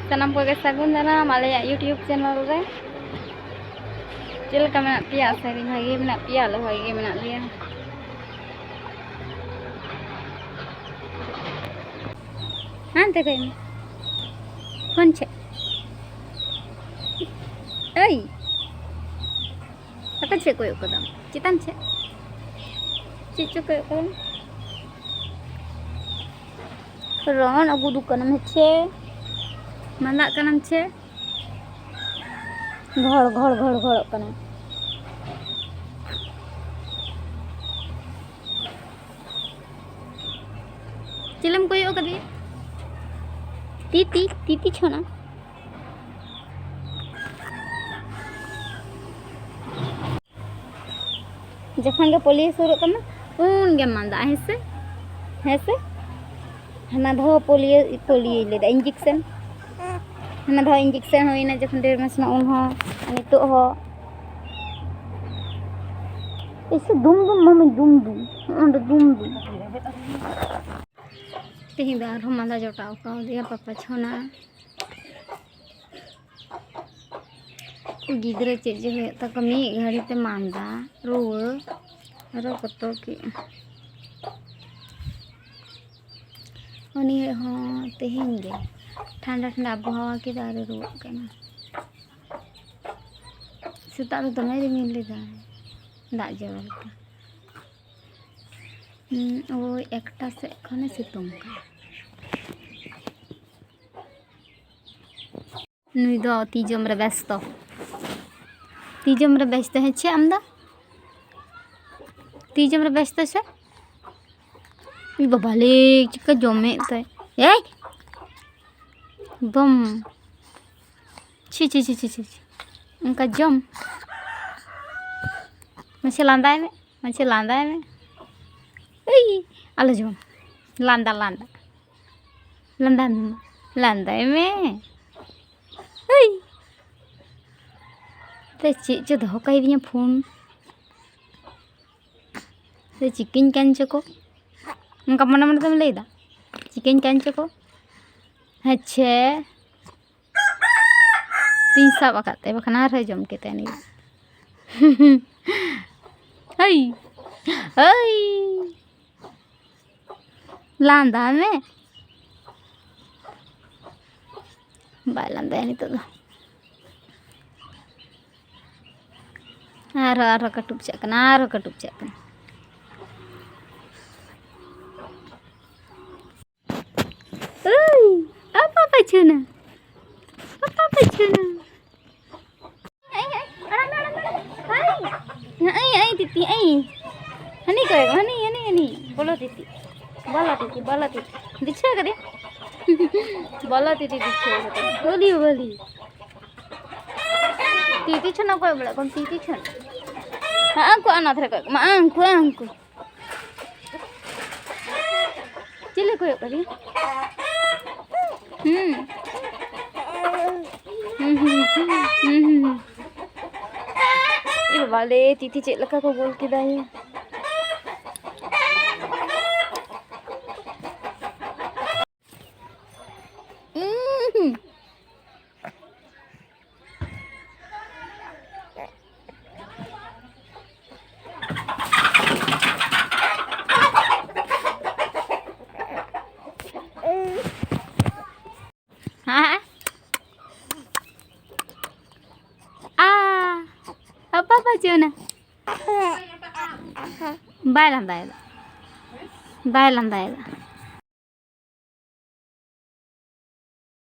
Sanam ko sagun dana malaya YouTube channel re. Chel ka mena pia sari bhagi mena pia lo bhagi mena dia. Ante kai phone che. Ei. Apa che koyo kadam? Citan che. Cicu koyo kadam. Ron aku dukanam che. Mana kanam che. घोड़ घोड़ घोड़ घोड़ कना चिलम कोई ओ कदी तीती तीती छोना जखन के पुलिस सुरु कना उन गे मंदा हेसे हना धो पोलियो ले इंजेक्शन हना धो इंजेक्शन होइना जखन डेर मास ना उन हो नितो हो ऐसे दुम मम्मी दुम तेहिं दार मादा जटाव का दिया पापा छोना गिद्रे चे जे तक मी घड़ी ते मांदा रुआ रो कतो की उनी हो तेहिं गे ठंडा ठंडा आबहावा के दारे रुआ कना सेता तो दमे रिमिल लेदा दाग जवल का वो एकटा से खने सितुंग का नुई दो तीजम रे व्यस्त है छे आमदा तीजम रे व्यस्त छे ई बाबा ले चिका जमे तय ए बम छी उनका जम मछे लांदा में आलो जम लांदा में ते चे दो कई दिया फोन ते चिकन कांचे को उनका मन मन तुम लेदा चिकन कांचे को अच्छे तीन सब आकाते बखना रह जम के तनी हई लांदा में बायलांदा नहीं तो आरो कटुप चकना apa cuna ai titi ai hani koi hani bola titi dichha kare bola titi dichha kare boli titi chuna koi bola kon titi chuna aku anak thre koi ma angku chile koi kare ये वाले तीती check लगा को बोल के दाई apa cuna bailanda